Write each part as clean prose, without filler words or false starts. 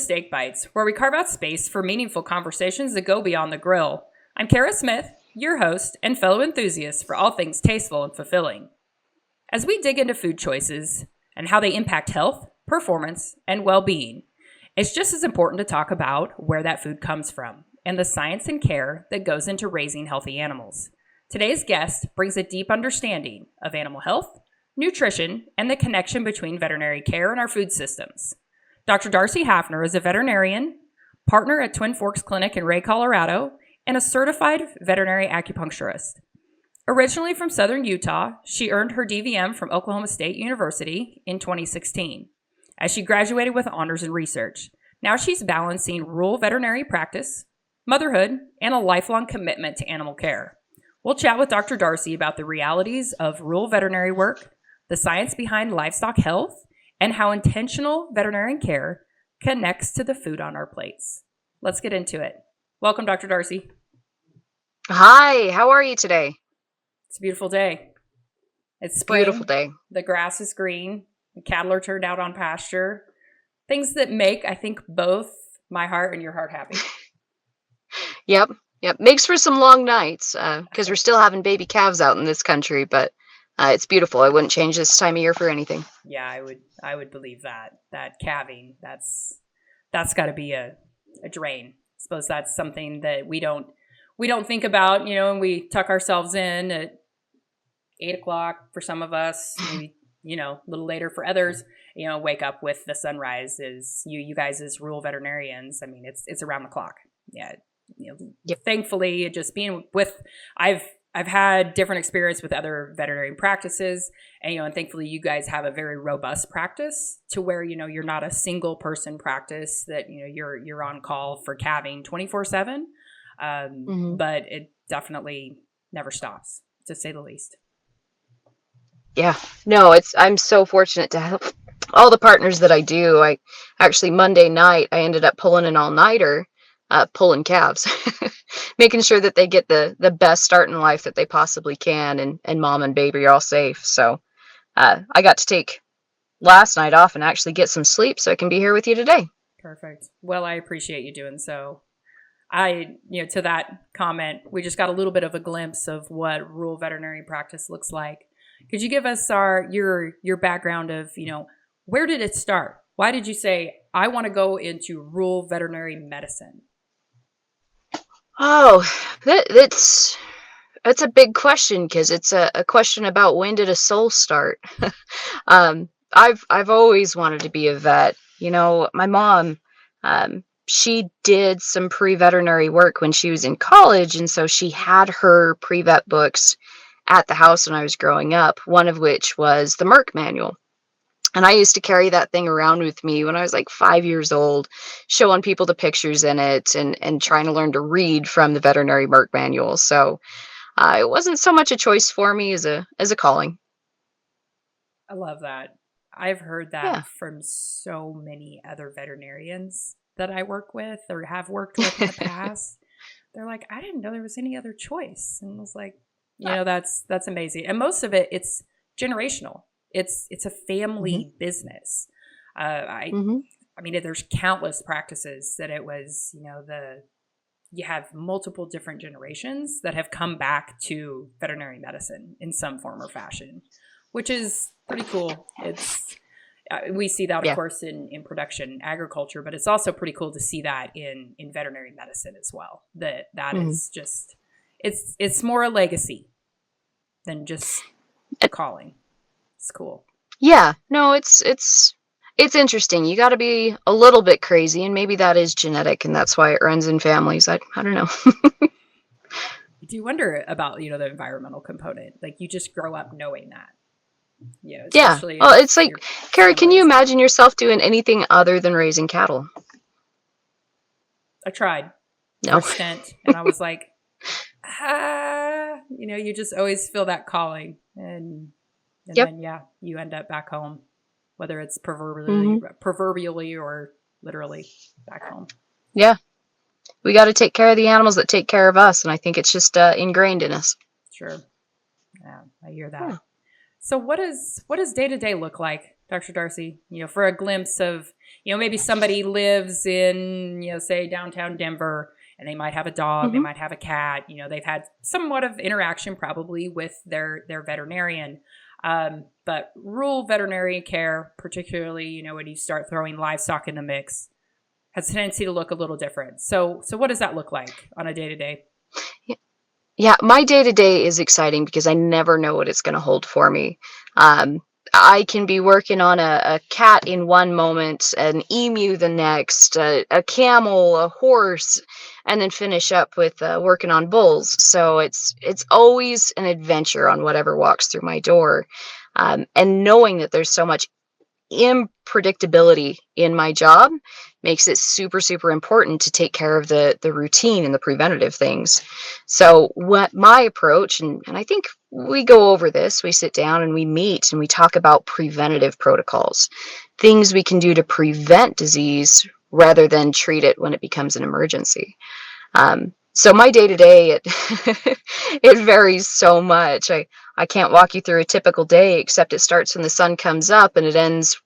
Steak Bites, where we carve out space for meaningful conversations that go beyond the grill. I'm Kara Smith, your host and fellow enthusiast for all things tasteful and fulfilling. As we dig into food choices and how they impact health, performance, and well-being, it's just as important to talk about where that food comes from and the science and care that goes into raising healthy animals. Today's guest brings a deep understanding of animal health, nutrition, and the connection between veterinary care and our food systems. Dr. Darcy Hafner is a veterinarian, partner at Twin Forks Clinic in Ray, Colorado, and a certified veterinary acupuncturist. Originally from southern Utah, she earned her DVM from Oklahoma State University in 2016, as she graduated with honors in research. Now she's balancing rural veterinary practice, motherhood, and a lifelong commitment to animal care. We'll chat with Dr. Darcy about the realities of rural veterinary work, the science behind livestock health, and how intentional veterinarian care connects to the food on our plates. Let's get into it. Welcome, Dr. Darcy. Hi, how are you today? It's a beautiful day. It's spring. Beautiful day. The grass is green. The cattle are turned out on pasture. Things that make, I think, both my heart and your heart happy. Yep. Makes for some long nights because we're still having baby calves out in this country, but it's beautiful. I wouldn't change this time of year for anything. Yeah, I would believe that calving, that's got to be a drain. I suppose that's something that we don't think about, and we tuck ourselves in at 8 o'clock for some of us, maybe, a little later for others, wake up with the sunrise. Is you guys as rural veterinarians, I mean, it's around the clock. Yeah. Yep. Thankfully, just being with, I've had different experience with other veterinary practices, and thankfully you guys have a very robust practice to where you're not a single person practice that you're on call for calving 24/7, but it definitely never stops, to say the least. Yeah, no, I'm so fortunate to have all the partners that I do. I actually Monday night I ended up pulling an all-nighter. Pulling calves, making sure that they get the best start in life that they possibly can, and mom and baby are all safe. So I got to take last night off and actually get some sleep so I can be here with you today. Perfect. Well, I appreciate you doing so. To that comment, we just got a little bit of a glimpse of what rural veterinary practice looks like. Could you give us your background of, where did it start? Why did you say, I want to go into rural veterinary medicine? Oh, that's a big question because it's a question about when did a soul start. I've always wanted to be a vet. My mom, she did some pre-veterinary work when she was in college, and so she had her pre-vet books at the house when I was growing up, one of which was the Merck manual. And I used to carry that thing around with me when I was like 5 years old, showing people the pictures in it and trying to learn to read from the veterinary Merck manual. So it wasn't so much a choice for me as a calling. I love that. I've heard that from so many other veterinarians that I work with or have worked with in the past. They're like, I didn't know there was any other choice. And I was like, that's amazing. And most of it, it's generational. It's a family business. I mean, there's countless practices that it was, you have multiple different generations that have come back to veterinary medicine in some form or fashion, which is pretty cool. We see that, of course, in production agriculture, but it's also pretty cool to see that in veterinary medicine as well. That is just, it's more a legacy than just a calling. It's cool. Yeah, no, it's interesting. You got to be a little bit crazy, and maybe that is genetic, and that's why it runs in families. I don't know. I do wonder about the environmental component. Like you just grow up knowing that. Yeah. Well, it's like, Carrie, can you imagine yourself doing anything other than raising cattle? I tried. No. For a stint, and I was like, you just always feel that calling, and then you end up back home, whether it's proverbially or literally back home. Yeah. We got to take care of the animals that take care of us, and I think it's just ingrained in us. Sure. Yeah, I hear that. Yeah. So what does day-to-day look like, Dr. Darcy? For a glimpse of, maybe somebody lives in, say downtown Denver, and they might have a dog, they Hmm. might have a cat. They've had somewhat of interaction probably with their veterinarian. But rural veterinary care, particularly, when you start throwing livestock in the mix, has a tendency to look a little different. So what does that look like on a day to day? Yeah, my day to day is exciting because I never know what it's going to hold for me. Um, I can be working on a cat in one moment, an emu the next, a camel, a horse, and then finish up with working on bulls. So it's always an adventure on whatever walks through my door, and knowing that there's so much unpredictability in my job makes it super super important to take care of the routine and the preventative things. So what my approach, and I think we go over this, we sit down and we meet and we talk about preventative protocols, things we can do to prevent disease rather than treat it when it becomes an emergency. So my day to day, it it varies so much. I can't walk you through a typical day, except it starts when the sun comes up and it ends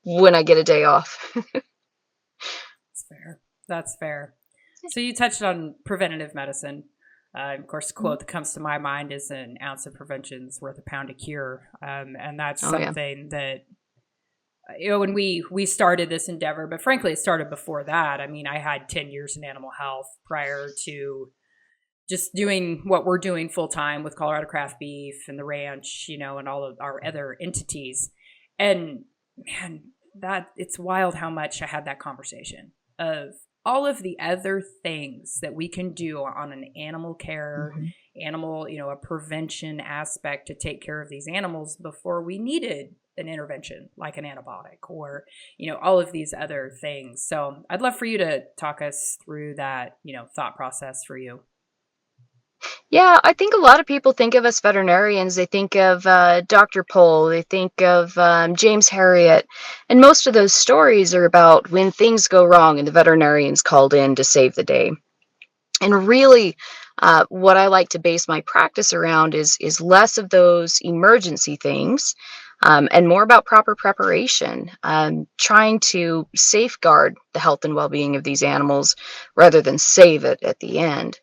when I get a day off. That's fair. That's fair. So you touched on preventative medicine. Of course, the quote that comes to my mind is an ounce of prevention is worth a pound of cure. And that's Oh yeah. something that, when we started this endeavor, but frankly, it started before that. I mean, I had 10 years in animal health prior to just doing what we're doing full time with Colorado Craft Beef and the ranch, and all of our other entities. And man, that it's wild how much I had that conversation of all of the other things that we can do on an animal care, Mhm. a prevention aspect to take care of these animals before we needed an intervention like an antibiotic or, all of these other things. So I'd love for you to talk us through that, thought process for you. Yeah, I think a lot of people think of us veterinarians. They think of Dr. Pole, they think of James Harriet, and most of those stories are about when things go wrong and the veterinarians called in to save the day. And really, what I like to base my practice around is less of those emergency things, and more about proper preparation, trying to safeguard the health and well-being of these animals rather than save it at the end.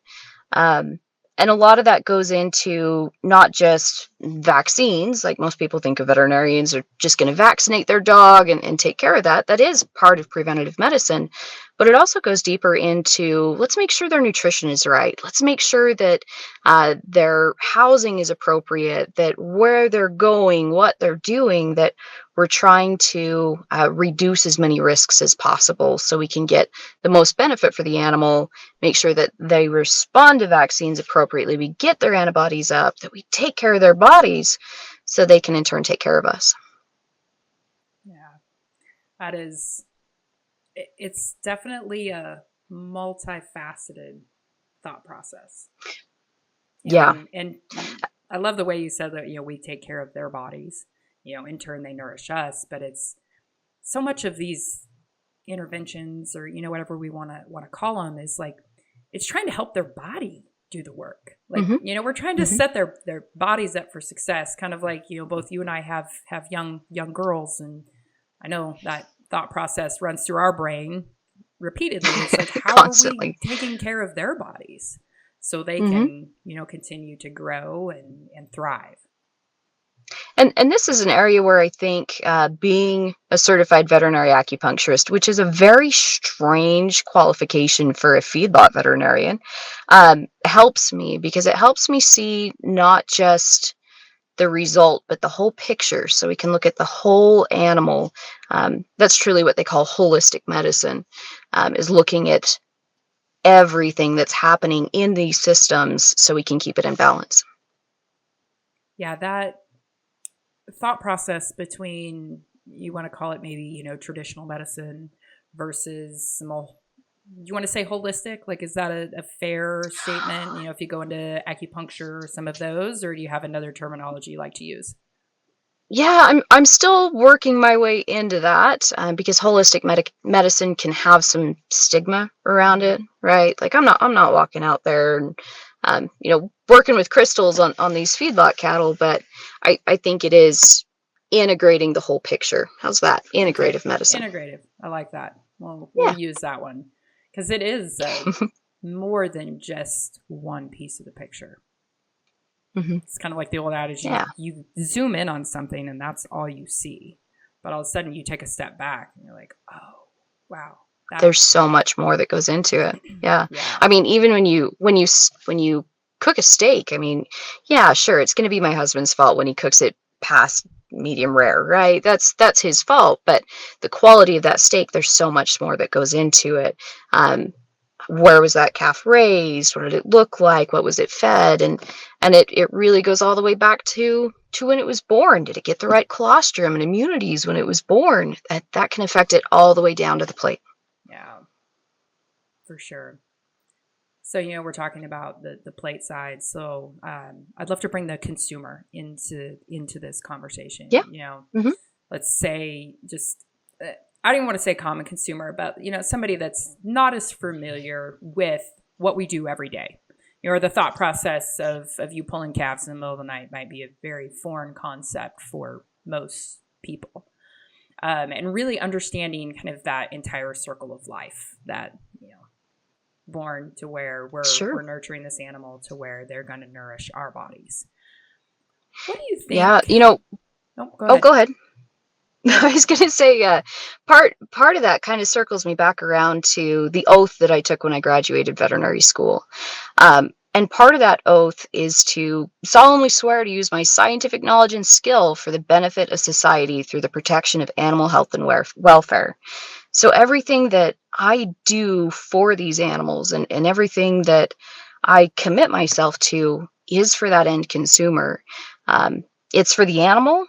Um, and a lot of that goes into not just vaccines, like most people think of veterinarians are just going to vaccinate their dog and take care of that. That is part of preventative medicine. But it also goes deeper into let's make sure their nutrition is right. Let's make sure that their housing is appropriate, that where they're going, what they're doing, that we're trying to reduce as many risks as possible so we can get the most benefit for the animal, make sure that they respond to vaccines appropriately, we get their antibodies up, that we take care of their bodies so they can in turn take care of us. Yeah, that is, it's definitely a multifaceted thought process. Yeah. And I love the way you said that, we take care of their bodies, in turn they nourish us, but it's so much of these interventions or, whatever we want to call them is like, it's trying to help their body do the work. Like, Hmm. we're trying to Hmm. set their bodies up for success, kind of like, both you and I have young girls, and I know that thought process runs through our brain repeatedly. It's like, how are we Constantly. taking care of their bodies so they Hmm. can, continue to grow and thrive? And this is an area where I think being a certified veterinary acupuncturist, which is a very strange qualification for a feedlot veterinarian, helps me because it helps me see not just the result, but the whole picture. So we can look at the whole animal. That's truly what they call holistic medicine, is looking at everything that's happening in these systems so we can keep it in balance. Yeah, that thought process between, you want to call it maybe, traditional medicine versus you want to say holistic? Like, is that a fair statement? If you go into acupuncture or some of those, or do you have another terminology you like to use? Yeah, I'm still working my way into that, because holistic medicine can have some stigma around Mhm. it, right? Like I'm not walking out there and working with crystals on these feedlot cattle, but I think it is. integrating the whole picture. How's that? Okay. Integrative medicine. Integrative. I like that. Well, we'll Yeah. use that one because it is more than just one piece of the picture. Hmm. It's kind of like the old adage, Yeah. you zoom in on something and that's all you see. But all of a sudden you take a step back and you're like, oh, wow. There's so much more that goes into it. Yeah. Yeah. I mean, even when you cook a steak, I mean, yeah, sure, it's going to be my husband's fault when he cooks it past medium rare, right? That's his fault, but the quality of that steak, there's so much more that goes into it. Um, where was that calf raised? What did it look like? What was it fed? And it really goes all the way back to when it was born. Did it get the right colostrum and immunities when it was born? That can affect it all the way down to the plate. Yeah, for sure. So, we're talking about the plate side. So, I'd love to bring the consumer into this conversation. Yeah. Hmm. Let's say just I don't even want to say common consumer, but somebody that's not as familiar with what we do every day. Or the thought process of you pulling calves in the middle of the night might be a very foreign concept for most people. And really understanding kind of that entire circle of life that born to where Sure. we're nurturing this animal to where they're going to nourish our bodies. What do you think? Yeah. Go ahead. I was going to say, part of that kind of circles me back around to the oath that I took when I graduated veterinary school. And part of that oath is to solemnly swear to use my scientific knowledge and skill for the benefit of society through the protection of animal health and welfare. So everything that I do for these animals and everything that I commit myself to is for that end consumer. It's for the animal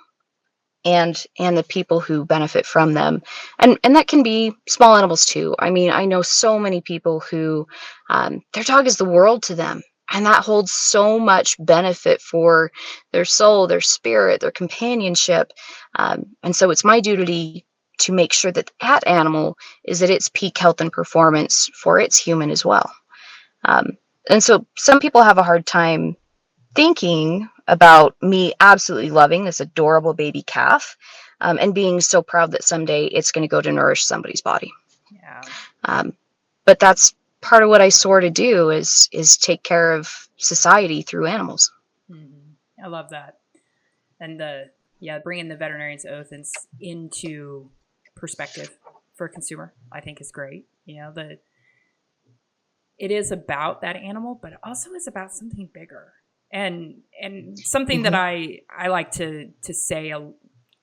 and the people who benefit from them, and that can be small animals too. I mean, I know so many people who their dog is the world to them, and that holds so much benefit for their soul, their spirit, their companionship. And so it's my duty to make sure that that animal is at its peak health and performance for its human as well. And so some people have a hard time thinking about me absolutely loving this adorable baby calf, and being so proud that someday it's going to go to nourish somebody's body. Yeah. But that's part of what I sort of do is take care of society through animals. Mm-hmm. I love that. And bringing the veterinarian's oath into perspective for a consumer, I think is great. It is about that animal, but it also is about something bigger. And something that I like to say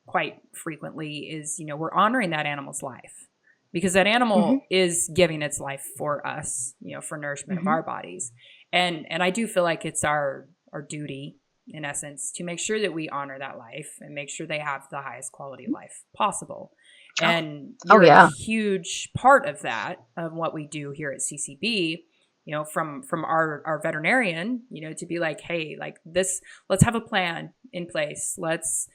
quite frequently is, we're honoring that animal's life because that animal is giving its life for us, for nourishment of our bodies. And I do feel like it's our duty, in essence, to make sure that we honor that life and make sure they have the highest quality of life possible. And you're a huge part of that, of what we do here at CCB, from our veterinarian, to be like, hey, like this, let's have a plan in place. Let's,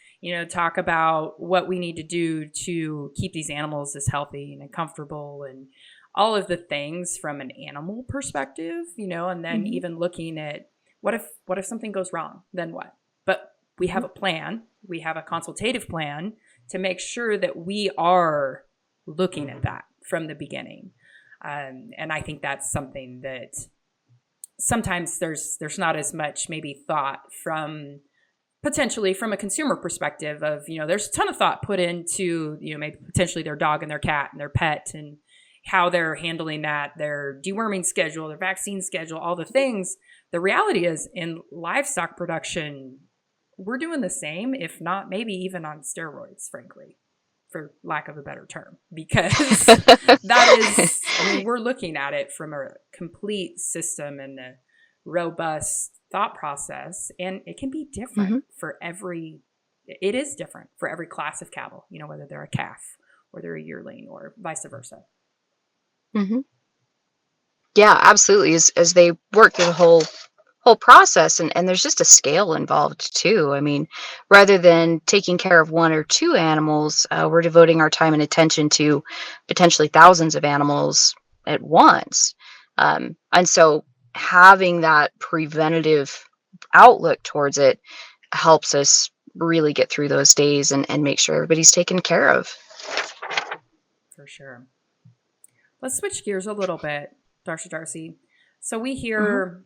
talk about what we need to do to keep these animals as healthy and comfortable and all of the things from an animal perspective, and then even looking at what if something goes wrong, then what? But we have a plan. We have a consultative plan to make sure that we are looking at that from the beginning. And I think that's something that sometimes there's not as much maybe thought potentially from a consumer perspective of, there's a ton of thought put into, maybe potentially their dog and their cat and their pet and how they're handling that, their deworming schedule, their vaccine schedule, all the things. The reality is in livestock production, we're doing the same, if not maybe even on steroids, frankly, for lack of a better term, because that is, we're looking at it from a complete system and a robust thought process, and it can be different it is different for every class of cattle, whether they're a calf or they're a yearling or vice versa. Yeah, absolutely. As they work through the whole process, and there's just a scale involved too. I mean, rather than taking care of one or two animals, we're devoting our time and attention to potentially thousands of animals at once. And so having that preventative outlook towards it helps us really get through those days and make sure everybody's taken care of. For sure. Let's switch gears a little bit, Darcy. So Hmm.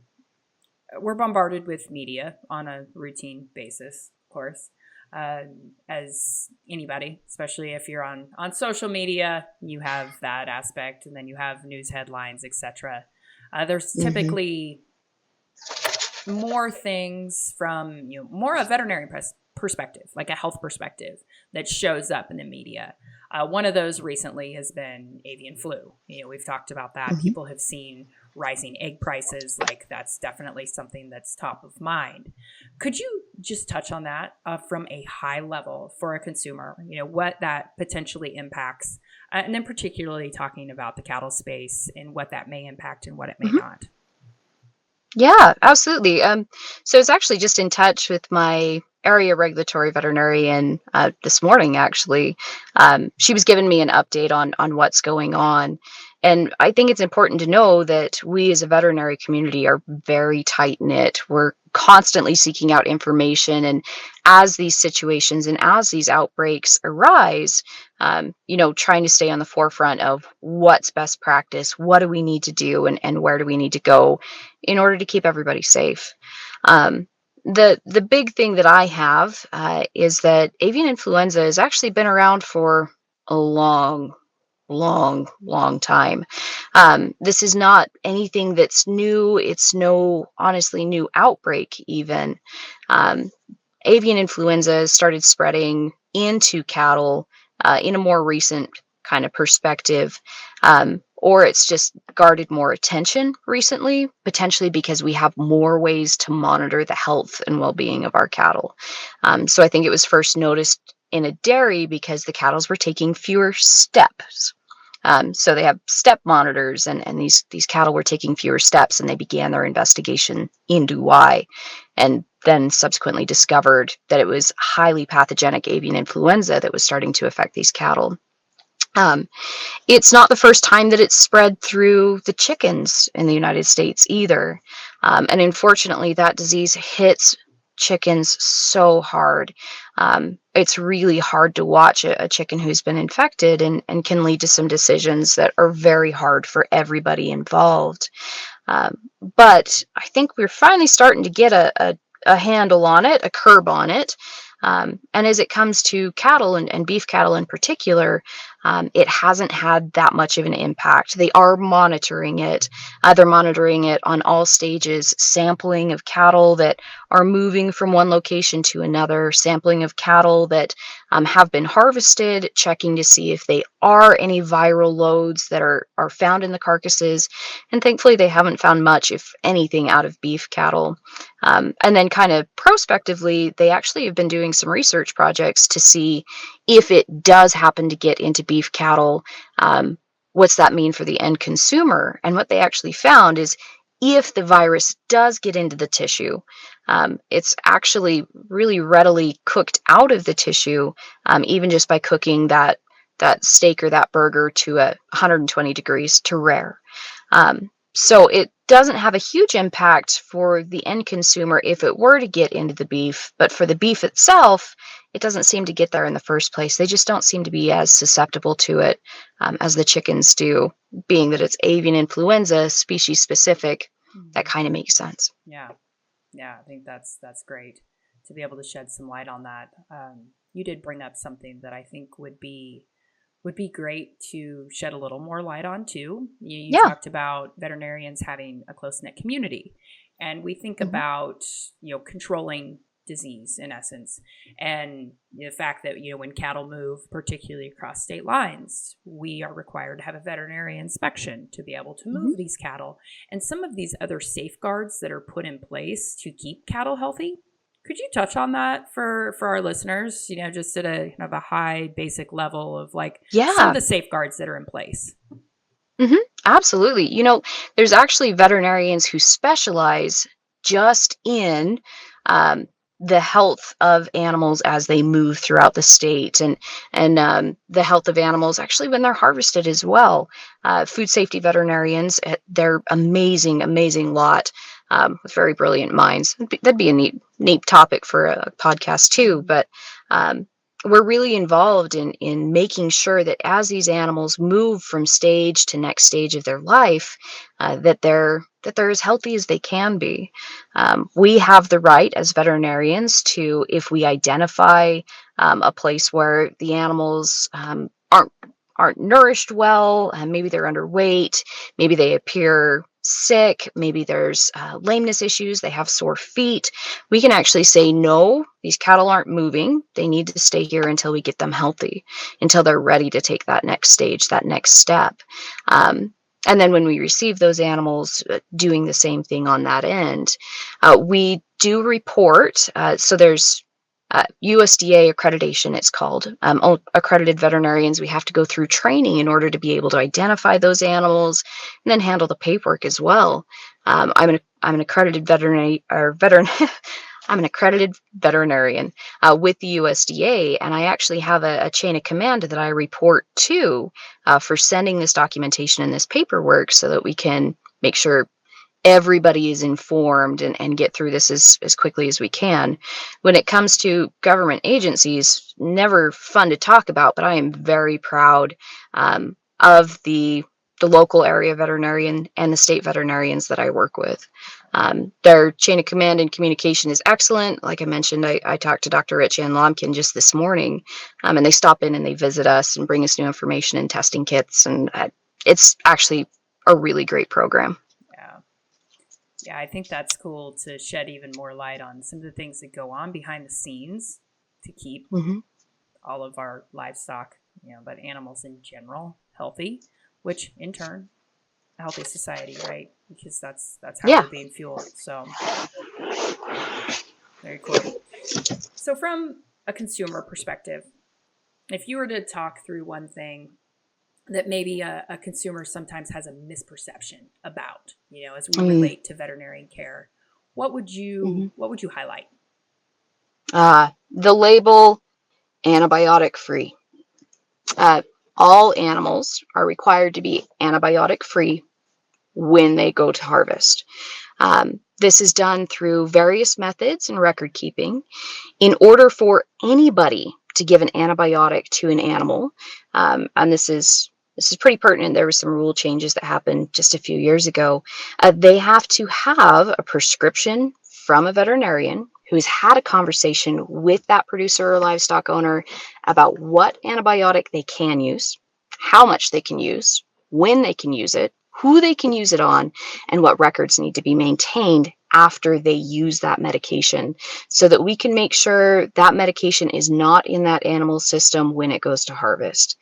we're bombarded with media on a routine basis, of course, as anybody, especially if you're on social media, you have that aspect, and then you have news headlines, etc. There's Hmm. typically more things from more a veterinary perspective, like a health perspective, that shows up in the media. One of those recently has been avian flu. We've talked about that. Hmm. People have seen rising egg prices. Like, that's definitely something that's top of mind. Could you just touch on that from a high level for a consumer? What that potentially impacts, and then particularly talking about the cattle space and what that may impact and what it may Hmm. not. Yeah, absolutely. So I was actually just in touch with my area regulatory veterinarian this morning. Actually, she was giving me an update on what's going on, and I think it's important to know that we as a veterinary community are very tight knit. We're constantly seeking out information, and as these situations and as these outbreaks arise, trying to stay on the forefront of what's best practice, what do we need to do, and where do we need to go in order to keep everybody safe. Um, the big thing that I have is that avian influenza has actually been around for a long time. This is not anything that's new. It's no honestly new outbreak even. Um, Avian influenza started spreading into cattle in a more recent kind of perspective, or it's just guarded more attention recently, potentially because we have more ways to monitor the health and well being of our cattle. So I think it was first noticed in a dairy because the cattle were taking fewer steps. So they have step monitors, and these cattle were taking fewer steps, and they began their investigation into why, and then subsequently discovered that it was highly pathogenic avian influenza that was starting to affect these cattle. Um, it's not the first time that it's spread through the chickens in the United States either. And unfortunately, that disease hits chickens so hard. It's really hard to watch a chicken who's been infected, and can lead to some decisions that are very hard for everybody involved. Um, but I think we're finally starting to get a handle on it, a curb on it. And as it comes to cattle and beef cattle in particular, it hasn't had that much of an impact. They are monitoring it. They're monitoring it on all stages, sampling of cattle that are moving from one location to another, sampling of cattle that have been harvested, checking to see if they are any viral loads that are found in the carcasses. And thankfully, they haven't found much, if anything, out of beef cattle. And then, kind of prospectively, they actually have been doing some research projects to see if it does happen to get into beef cattle, what's that mean for the end consumer? And what they actually found is if the virus does get into the tissue, it's actually really readily cooked out of the tissue, even just by cooking that steak or that burger to 120 degrees to rare. So it doesn't have a huge impact for the end consumer if it were to get into the beef, but for the beef itself, it doesn't seem to get there in the first place. They just don't seem to be as susceptible to it as the chickens do, being that it's avian influenza, species specific. That Mhm. kind of makes sense. Yeah. Yeah, I think that's great to be able to shed some light on that. You did bring up something that I think would be great to shed a little more light on too. You Yeah. talked about veterinarians having a close knit community, and we think Hmm. about controlling disease in essence, and the fact that when cattle move, particularly across state lines, we are required to have a veterinary inspection to be able to Hmm. move these cattle, and some of these other safeguards that are put in place to keep cattle healthy. Could you touch on that for our listeners? Just at a kind of a high basic level of like some of Yeah. the safeguards that are in place. Hmm. Absolutely. There's actually veterinarians who specialize just in um, the health of animals as they move throughout the state, and the health of animals actually when they're harvested as well. Food safety veterinarians, they're amazing lot, with very brilliant minds. That'd be a neat topic for a podcast too. But we're really involved in making sure that as these animals move from stage to next stage of their life, that they're as healthy as they can be. We have the right as veterinarians to, if we identify a place where the animals aren't nourished well, maybe they're underweight, maybe they appear sick, maybe there's lameness issues, they have sore feet, we can actually say, no, these cattle aren't moving. They need to stay here until we get them healthy, until they're ready to take that next stage, that next step. And then when we receive those animals, doing the same thing on that end, we do report. So there's USDA accreditation, it's called. Accredited veterinarians, we have to go through training in order to be able to identify those animals and then handle the paperwork as well. I'm an accredited veterinary or veteran. I'm an accredited veterinarian with the USDA, and I actually have a chain of command that I report to for sending this documentation and this paperwork so that we can make sure everybody is informed and get through this as quickly as we can. When it comes to government agencies, never fun to talk about, but I am very proud of the local area veterinarian and the state veterinarians that I work with. Their chain of command and communication is excellent. Like I mentioned, I talked to Dr. Rich Ann Lomkin just this morning, and they stop in and they visit us and bring us new information and testing kits, and it's actually a really great program. Yeah, I think that's cool to shed even more light on some of the things that go on behind the scenes to keep all of our livestock, but animals in general healthy, which in turn, a healthy society, right? Because that's how we're being fueled. So very cool. So from a consumer perspective, if you were to talk through one thing that maybe a consumer sometimes has a misperception about, as we relate to veterinarian care, what would you highlight? The label antibiotic free. All animals are required to be antibiotic free when they go to harvest. This is done through various methods and record keeping. In order for anybody to give an antibiotic to an animal, and this is pretty pertinent. There were some rule changes that happened just a few years ago. They have to have a prescription from a veterinarian who's had a conversation with that producer or livestock owner about what antibiotic they can use, how much they can use, when they can use it, who they can use it on, and what records need to be maintained after they use that medication, so that we can make sure that medication is not in that animal system when it goes to harvest.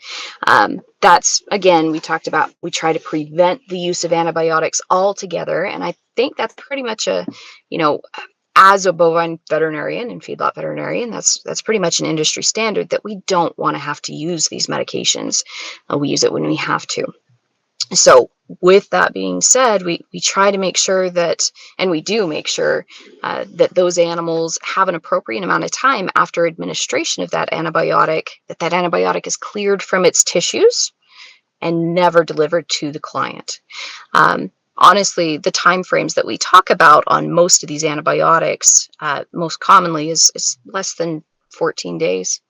That's, again, we talked about, we try to prevent the use of antibiotics altogether, and I think that's pretty much as a bovine veterinarian and feedlot veterinarian, that's pretty much an industry standard that we don't want to have to use these medications. We use it when we have to. So with that being said, we try to make sure that, and we do make sure that those animals have an appropriate amount of time after administration of that antibiotic is cleared from its tissues and never delivered to the client. Honestly, the time frames that we talk about on most of these antibiotics, most commonly is less than 14 days,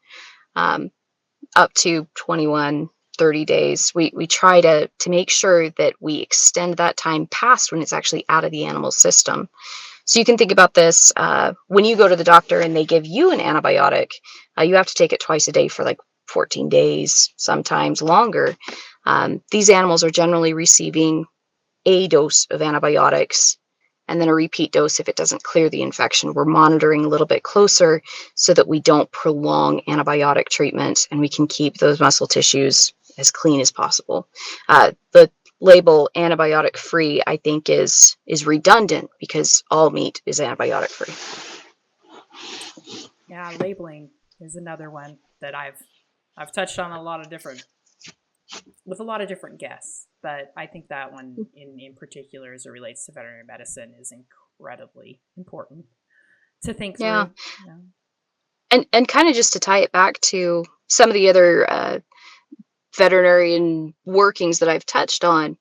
up to 21, 30 days. We try to make sure that we extend that time past when it's actually out of the animal system. So you can think about this, when you go to the doctor and they give you an antibiotic, you have to take it twice a day for like 14 days, sometimes longer. These animals are generally receiving a dose of antibiotics and then a repeat dose if it doesn't clear the infection. We're monitoring a little bit closer so that we don't prolong antibiotic treatment and we can keep those muscle tissues as clean as possible. The label antibiotic free, I think, is redundant because all meat is antibiotic free. Yeah, labeling is another one that I've touched on with a lot of different guests, but I think that one in particular, as it relates to veterinary medicine, is incredibly important. to think Yeah. through. Yeah. And kind of just to tie it back to some of the other veterinarian workings that I've touched on,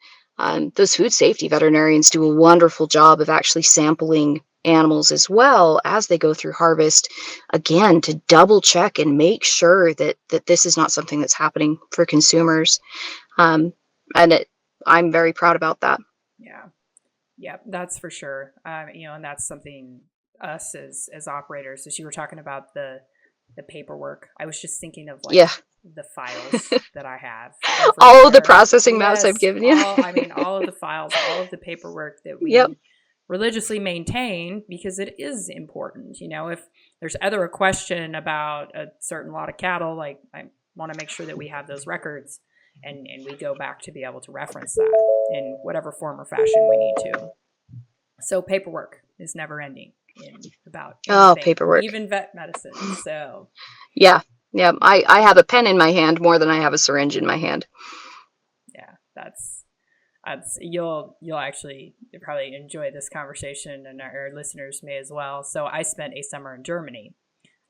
those food safety veterinarians do a wonderful job of actually sampling animals as well as they go through harvest, again, to double check and make sure that this is not something that's happening for consumers. Um, and I'm very proud about that. Yeah. Yeah, that's for sure. And that's something us as operators, as you were talking about the paperwork. I was just thinking of like Yeah. the files that I have over All of the here. processing mouse I've Yes, given you. all of the files, all of the paperwork that Yep. we religiously maintain because it is important. If there's ever a question about a certain lot of cattle, like I want to make sure that we have those records and we go back to be able to reference that in whatever form or fashion we need to. So paperwork is never ending in about Oh, anything, paperwork. even vet medicine. So Yeah. Yeah. I have a pen in my hand more than I have a syringe in my hand. yeah, that's you'll actually probably enjoy this conversation, and our listeners may as well. So I spent a summer in Germany,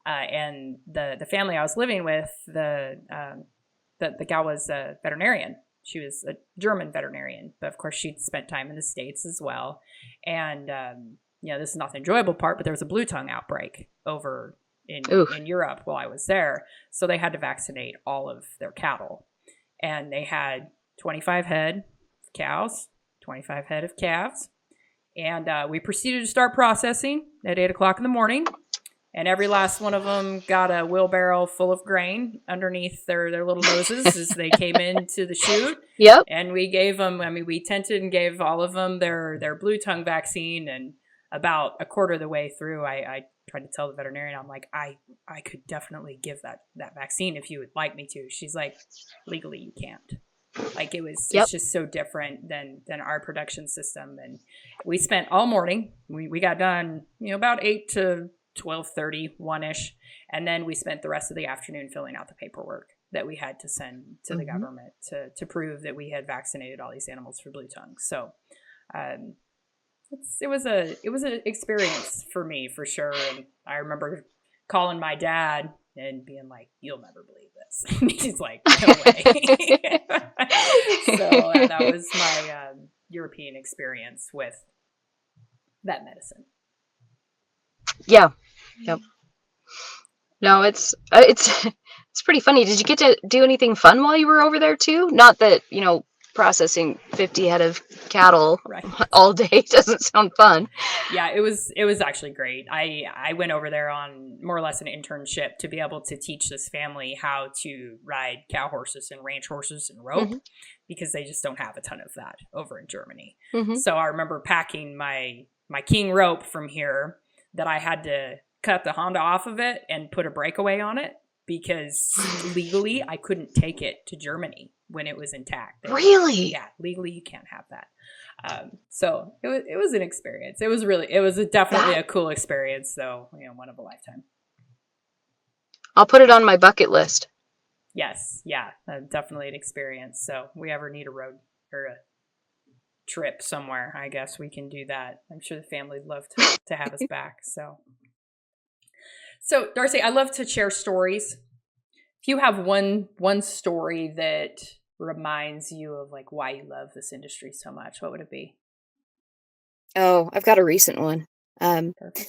and the family I was living with, the gal was a veterinarian. She was a German veterinarian, but of course she'd spent time in the States as well. And this is not the enjoyable part, but there was a blue tongue outbreak over Ooh. in Europe while I was there, so they had to vaccinate all of their cattle, and they had 25 head of cows, 25 head of calves, and we proceeded to start processing at 8 o'clock in the morning. And every last one of them got a wheelbarrow full of grain underneath their little noses as they came into the chute. Yep. And we gave them, we tented and gave all of them their blue tongue vaccine. And about a quarter of the way through, I tried to tell the veterinarian, I'm like, I could definitely give that vaccine if you would like me to. She's like, legally, you can't. Like it's just so different than our production system. And we spent all morning, we got done, about 8 to 12:30, 1-ish, and then we spent the rest of the afternoon filling out the paperwork that we had to send to the government to prove that we had vaccinated all these animals for blue tongue. So it was an experience for me for sure. And I remember calling my dad and being like, "You'll never believe this." And he's like, "No way." So that was my European experience with vet medicine. Yeah. Yep. No, it's pretty funny. Did you get to do anything fun while you were over there too? Not that, processing 50 head of cattle right. all day doesn't sound fun. Yeah, it was actually great. I went over there on more or less an internship to be able to teach this family how to ride cow horses and ranch horses and rope because they just don't have a ton of that over in Germany. So I remember packing my king rope from here that I had to cut the Honda off of it and put a breakaway on it because legally I couldn't take it to Germany when it was intact. Really? Yeah, legally you can't have that. So it was an experience. It was definitely a cool experience, though. One of a lifetime. I'll put it on my bucket list. Yes, yeah, definitely an experience. So if we ever need a road or a trip somewhere, I guess we can do that. I'm sure the family'd love to have us back. So Darcy, I love to share stories. If you have one story that reminds you of like why you love this industry so much, what would it be? Oh, I've got a recent one.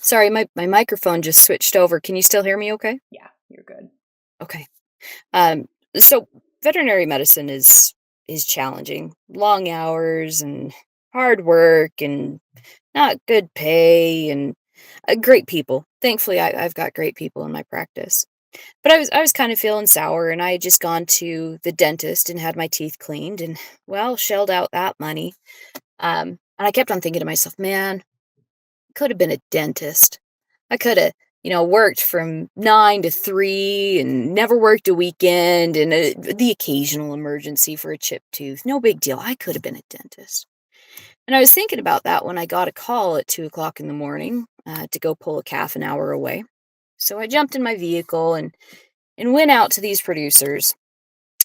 Sorry, my microphone just switched over. Can you still hear me okay? Yeah, you're good. Okay. So veterinary medicine is challenging. Long hours and hard work and not good pay and great people. Thankfully, I've got great people in my practice. But I was kind of feeling sour, and I had just gone to the dentist and had my teeth cleaned, and well, shelled out that money. And I kept on thinking to myself, man, I could have been a dentist. I could have, worked from 9 to 3 and never worked a weekend and the occasional emergency for a chipped tooth. No big deal. I could have been a dentist. And I was thinking about that when I got a call at 2 o'clock in the morning to go pull a calf an hour away. So I jumped in my vehicle and went out to these producers,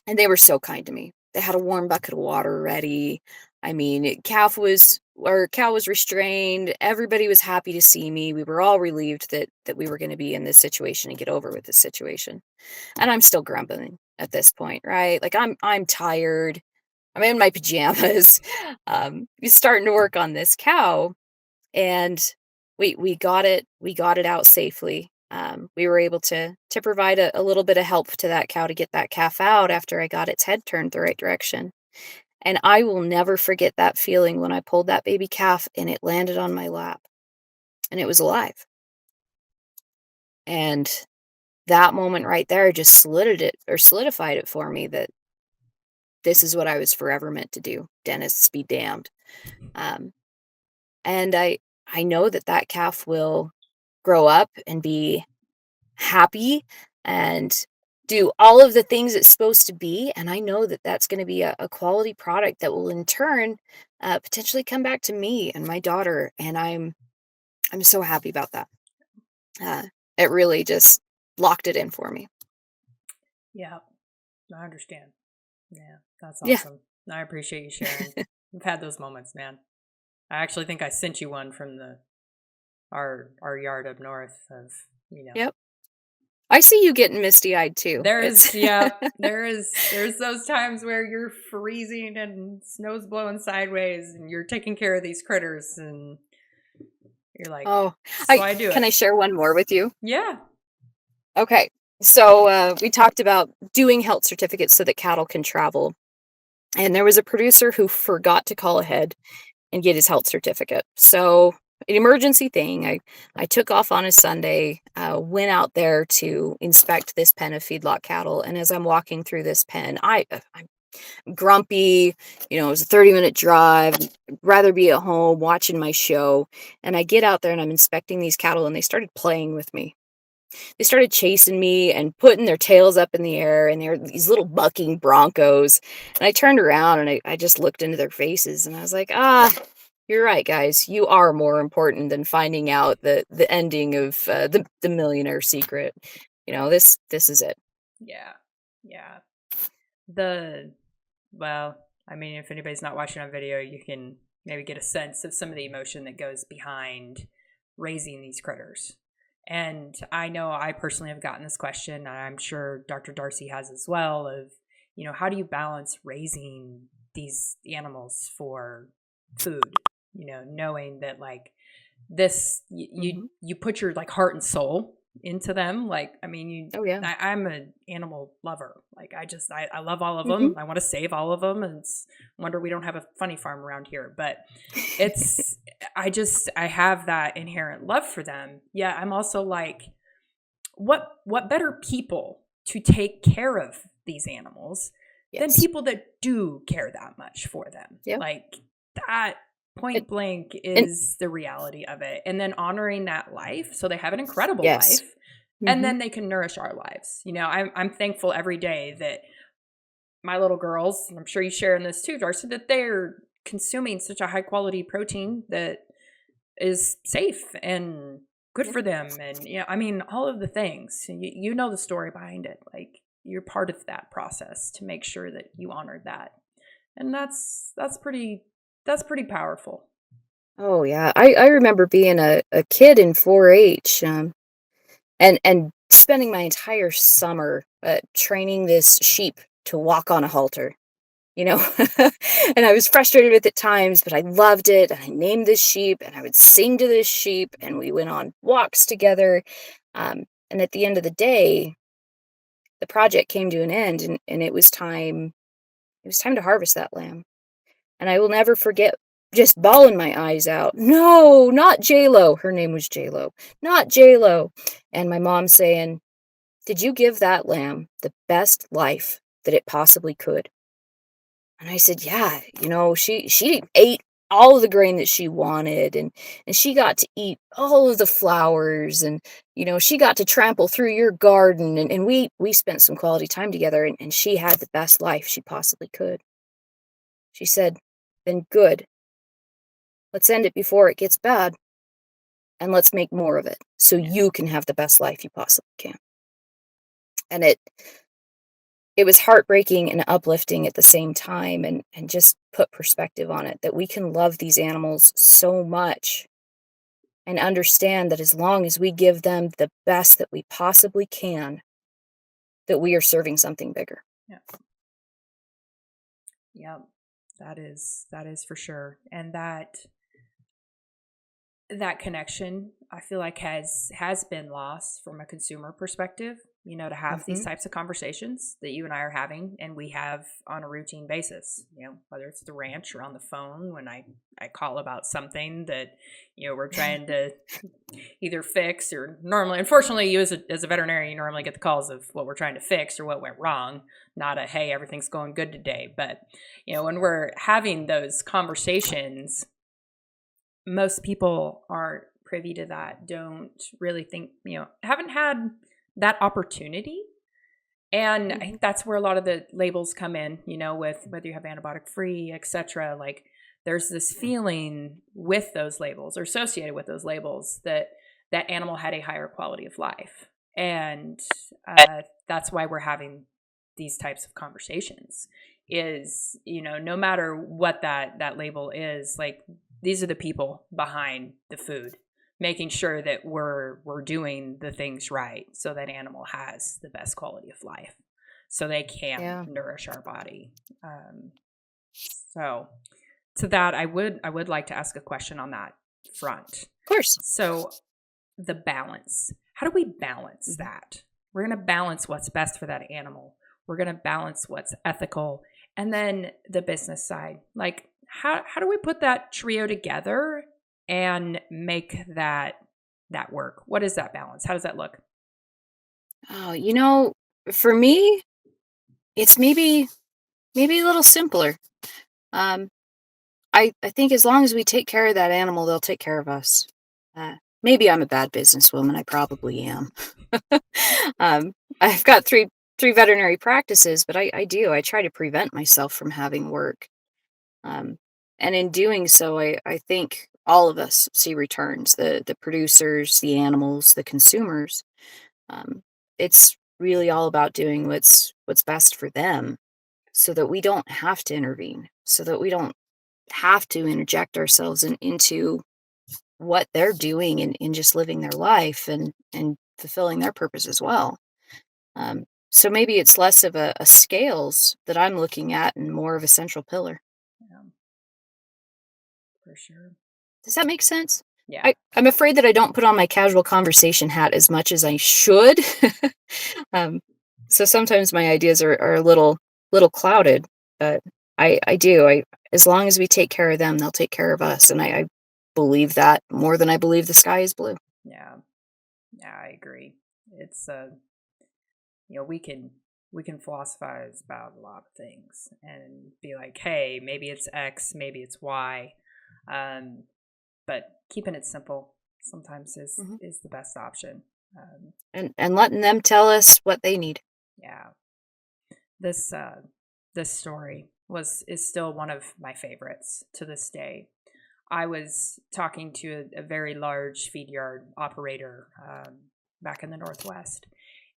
and they were so kind to me. They had a warm bucket of water ready. I mean, cow was restrained. Everybody was happy to see me. We were all relieved that we were going to be in this situation and get over with this situation. And I'm still grumbling at this point, right? Like I'm tired. I'm in my pajamas. Starting to work on this cow, and we got it out safely. We were able to provide a little bit of help to that cow to get that calf out after I got its head turned the right direction. And I will never forget that feeling when I pulled that baby calf and it landed on my lap and it was alive. And that moment right there just solidified it for me that this is what I was forever meant to do. Dentists be damned. Um, and I know that that calf will grow up and be happy and do all of the things it's supposed to be. And I know that that's going to be a quality product that will in turn potentially come back to me and my daughter. And I'm so happy about that. Uh, it really just locked it in for me. Yeah, I understand. Yeah, that's Yeah. awesome. I appreciate you sharing. I've had those moments, man. I actually think I sent you one from our yard up north of, Yep. I see you getting misty eyed too. there's those times where you're freezing and snow's blowing sideways and you're taking care of these critters and you're like, Oh, so I do can it. I share one more with you? Yeah. Okay. So we talked about doing health certificates so that cattle can travel. And there was a producer who forgot to call ahead and get his health certificate. So, an emergency thing. I took off on a Sunday, went out there to inspect this pen of feedlot cattle. And as I'm walking through this pen, I'm grumpy. It was a 30-minute drive. I'd rather be at home watching my show. And I get out there and I'm inspecting these cattle, and they started playing with me. They started chasing me and putting their tails up in the air, and they're these little bucking broncos. And I turned around and I just looked into their faces and I was like, you're right, guys. You are more important than finding out the ending of the millionaire secret. This is it. Yeah. Yeah. Well, I mean, if anybody's not watching on video, you can maybe get a sense of some of the emotion that goes behind raising these critters. And I know I personally have gotten this question, and I'm sure Dr. Darcy has as well, of, how do you balance raising these animals for food? Knowing that like this, you put your like heart and soul into them. Like, I mean, Oh yeah. I'm an animal lover. Like, I love all of Mm-hmm. them. I want to save all of them. And it's wonder we don't have a funny farm around here, but it's, I have that inherent love for them. Yeah. I'm also like, what better people to take care of these animals than Yes. people that do care that much for them? Yep. Like that point blank And is the reality of it. And then honoring that life so they have an incredible yes. life and then they can nourish our lives. I'm thankful every day that my little girls, and I'm sure you share in this too, Darcy, that they're consuming such a high quality protein that is safe and good for them. And I mean, all of the things. You know the story behind it. Like, you're part of that process to make sure that you honor that. And that's pretty powerful. Oh yeah. I remember being a kid in 4-H, and spending my entire summer training this sheep to walk on a halter. you know and I was frustrated with it at times, but I loved it, and I named this sheep and I would sing to this sheep and we went on walks together. And at the end of the day, the project came to an end, and it was time to harvest that lamb. And I will never forget just bawling my eyes out. No, not J-Lo. Her name was J-Lo. Not J-Lo. And my mom saying, did you give that lamb the best life that it possibly could? And I said, yeah, she ate all of the grain that she wanted, and she got to eat all of the flowers, and she got to trample through your garden, and we spent some quality time together, and she had the best life she possibly could. She said, then good. Let's end it before it gets bad, and let's make more of it so you can have the best life you possibly can. And it was heartbreaking and uplifting at the same time, and just put perspective on it, that we can love these animals so much and understand that as long as we give them the best that we possibly can, that we are serving something bigger. Yeah. Yeah. That is for sure. And that connection, I feel like has been lost from a consumer perspective, to have these types of conversations that you and I are having, and we have on a routine basis, whether it's the ranch or on the phone when I call about something that, we're trying to either fix, or normally, unfortunately, you as a veterinarian, you normally get the calls of what we're trying to fix or what went wrong, not a, hey, everything's going good today. But, when we're having those conversations, most people aren't privy to that, don't really think, haven't had that opportunity. And I think that's where a lot of the labels come in, with whether you have antibiotic free, etc. Like there's this feeling with those labels, or associated with those labels, that that animal had a higher quality of life. And that's why we're having these types of conversations is, no matter what that label is, like these are the people behind the food, making sure that we're doing the things right so that animal has the best quality of life, so they can nourish our body. So to that, I would like to ask a question on that front. Of course. So the balance, how do we balance that? We're going to balance what's best for that animal. We're going to balance what's ethical. And then the business side, like how do we put that trio together and make that work? What is that balance? How does that look? Oh, for me, it's maybe a little simpler. I think as long as we take care of that animal, they'll take care of us. Maybe I'm a bad businesswoman. I probably am. I've got three veterinary practices, but I try to prevent myself from having work. And in doing so, I think all of us see returns, the producers, the animals, the consumers. It's really all about doing what's best for them, so that we don't have to intervene, so that we don't have to interject ourselves into what they're doing, and in just living their life and fulfilling their purpose as well. So maybe it's less of a scales that I'm looking at and more of a central pillar. Yeah, for sure. Does that make sense? Yeah. I'm afraid that I don't put on my casual conversation hat as much as I should. So sometimes my ideas are a little clouded, but I do. As long as we take care of them, they'll take care of us. And I believe that more than I believe the sky is blue. Yeah. Yeah, I agree. It's we can philosophize about a lot of things and be like, hey, maybe it's X, maybe it's Y. But keeping it simple sometimes is the best option. And letting them tell us what they need. Yeah. This story is still one of my favorites to this day. I was talking to a very large feed yard operator back in the Northwest,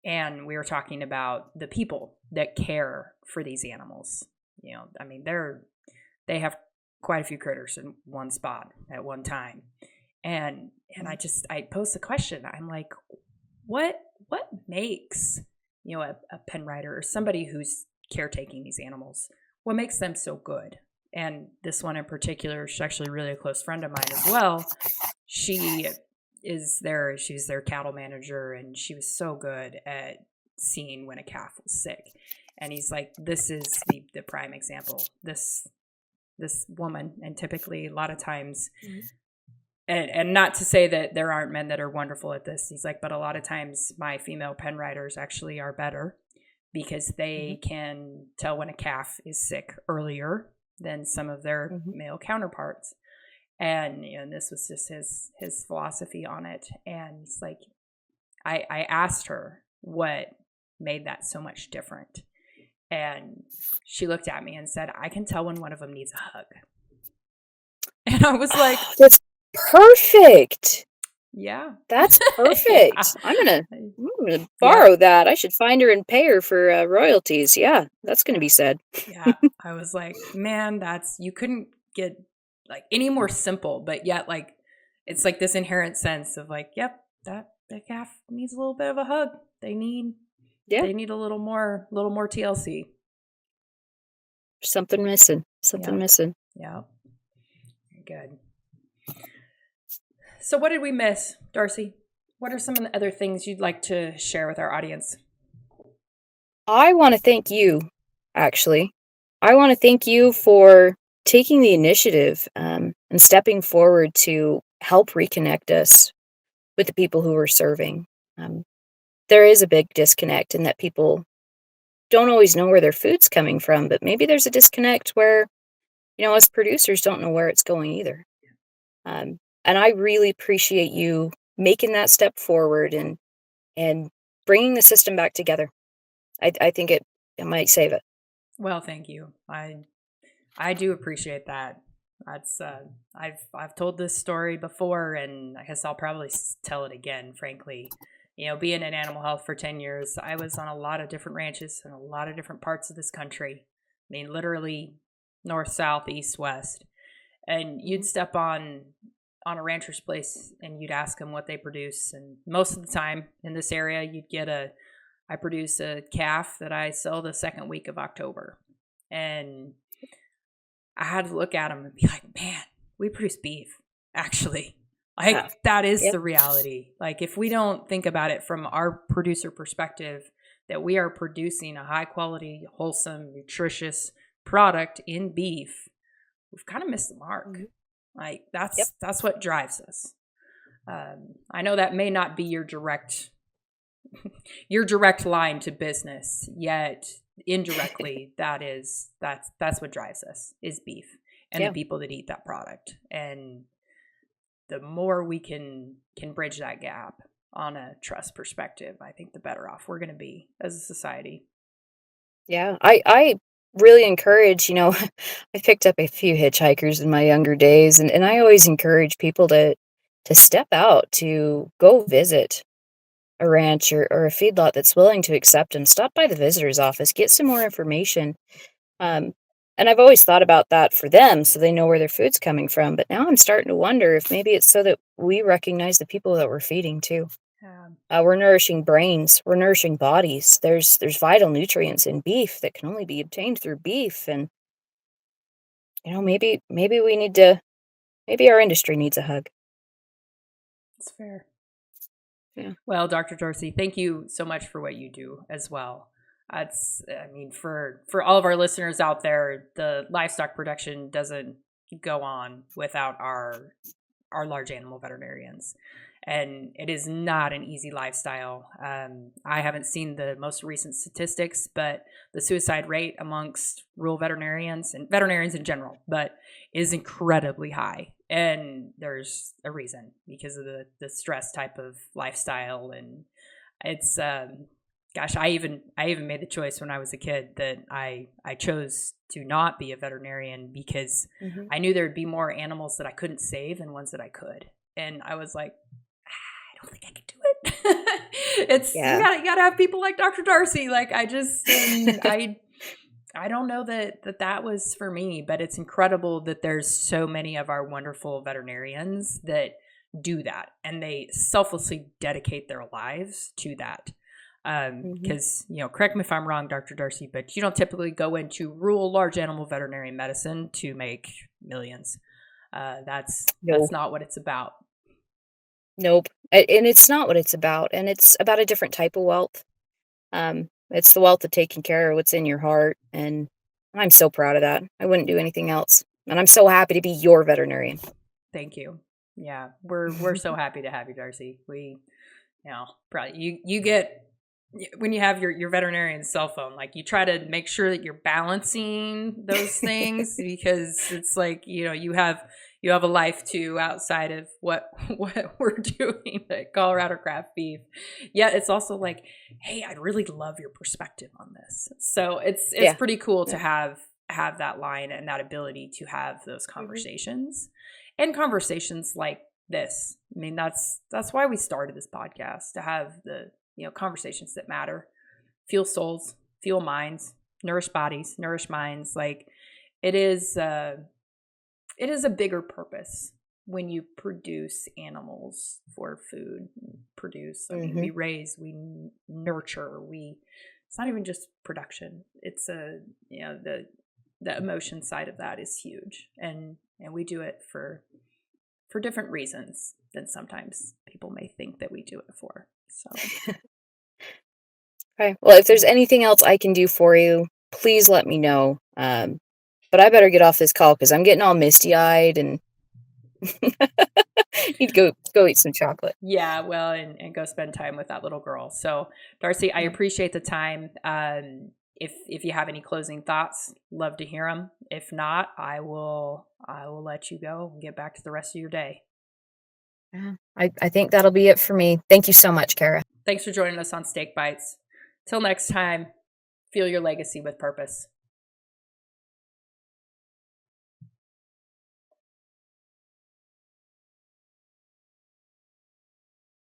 and we were talking about the people that care for these animals. I mean, they have quite a few critters in one spot at one time, and I posed the question. I'm like, what makes a pen rider or somebody who's caretaking these animals, what makes them so good? And this one in particular, she's actually really a close friend of mine as well. She's their cattle manager, and she was so good at seeing when a calf was sick. And he's like, this is the prime example. This woman, and typically a lot of times, and not to say that there aren't men that are wonderful at this, he's like, but a lot of times my female pen riders actually are better because they can tell when a calf is sick earlier than some of their male counterparts. And and this was just his philosophy on it. And it's like, I asked her what made that so much different, and she looked at me and said, I can tell when one of them needs a hug. And I was like, that's perfect. Yeah. That's Yeah. perfect. I'm gonna Yep. borrow that. I should find her and pay her for royalties. Yeah, that's gonna be said. Yeah. I was like, man, you couldn't get like any more simple, but yet like it's like this inherent sense of like, yep, that calf needs a little bit of a hug. They need Yeah, they need a little more TLC. something missing. Something Yep. missing. Yep. Good. So what did we miss, Darcy? What are some of the other things you'd like to share with our audience? I want to thank you, actually. I want to thank you for taking the initiative and stepping forward to help reconnect us with the people who we're serving. Um, there is a big disconnect in that people don't always know where their food's coming from, but maybe there's a disconnect where, us producers don't know where it's going either. And I really appreciate you making that step forward and bringing the system back together. I think it might save it. Well, thank you. I do appreciate that. That's I've told this story before, and I guess I'll probably tell it again. Frankly, being in animal health for 10 years, I was on a lot of different ranches in a lot of different parts of this country. I mean, literally north, south, east, west, and you'd Mhm. step on a rancher's place and you'd ask them what they produce, and most of the time in this area, you'd get I produce a calf that I sell the second week of October, and I had to look at them and be like, man, we produce beef, actually. Yeah. Like, that is Yep. the reality. Like, if we don't think about it from our producer perspective, that we are producing a high quality, wholesome, nutritious product in beef, we've kind of missed the mark. Mhm. Like, Yep. that's what drives us. I know that may not be your direct line to business, yet indirectly that's what drives us is beef and the Yeah. people that eat that product. And the more we can bridge that gap on a trust perspective, I think the better off we're going to be as a society. Yeah. I really encourage, I picked up a few hitchhikers in my younger days, and I always encourage people to step out, to go visit a ranch or a feedlot that's willing to accept them. Stop by the visitor's office, get some more information. Um, and I've always thought about that for them so they know where their food's coming from. But now I'm starting to wonder if maybe it's so that we recognize the people that we're feeding too. um, We're nourishing brains, we're nourishing bodies. There's vital nutrients in beef that can only be obtained through beef, and maybe we need to maybe our industry needs a hug. it's fair. Yeah. Well, Dr. Dorsey, thank you so much for what you do as well. I mean, for all of our listeners out there, the livestock production doesn't go on without our large animal veterinarians. And it is not an easy lifestyle. I haven't seen the most recent statistics, but the suicide rate amongst rural veterinarians and veterinarians in general, but is incredibly high. And there's a reason because of the stress type of lifestyle. And it's gosh, I even made the choice when I was a kid that I chose to not be a veterinarian because Hmm. I knew there'd be more animals that I couldn't save than ones that I could. And I was like, I don't think I could do it. It's Yeah. you gotta have people like Dr. Darcy. Like I just and I don't know that was for me, but it's incredible that there's so many of our wonderful veterinarians that do that and they selflessly dedicate their lives to that. Hmm. Because correct me if I'm wrong, Dr. Darcy, but you don't typically go into rural large animal veterinary medicine to make millions. That's No. not what it's about. Nope. And it's not what it's about, and it's about a different type of wealth. It's the wealth of taking care of what's in your heart, and I'm so proud of that. I wouldn't do anything else, and I'm so happy to be your veterinarian. Thank you. Yeah, we're so happy to have you, Darcy. Probably you get when you have your veterinarian cell phone, like you try to make sure that you're balancing those things because it's like you have a life too outside of what what we're doing at Colorado Craft Beef. Yet it's also like, hey, I'd really love your perspective on this. So it's Yeah. pretty cool to Yeah. have that line and that ability to have those Mhm. conversations and conversations like this. I mean, that's why we started this podcast, to have the, conversations that matter, fuel souls, fuel minds, nourish bodies, nourish minds. Like it is a bigger purpose when you produce animals for food. I mean, we raise, we nurture, it's not even just production. It's the emotion side of that is huge. And we do it for different reasons than sometimes people may think that we do it for. So. Okay. Well, if there's anything else I can do for you, please let me know. But I better get off this call because I'm getting all misty-eyed and need to go eat some chocolate. Yeah, well, and go spend time with that little girl. So, Darcy, I appreciate the time. If you have any closing thoughts, love to hear them. If not, I will let you go and get back to the rest of your day. I think that'll be it for me. Thank you so much, Kara. Thanks for joining us on Steak Bites. Till next time, feel your legacy with purpose.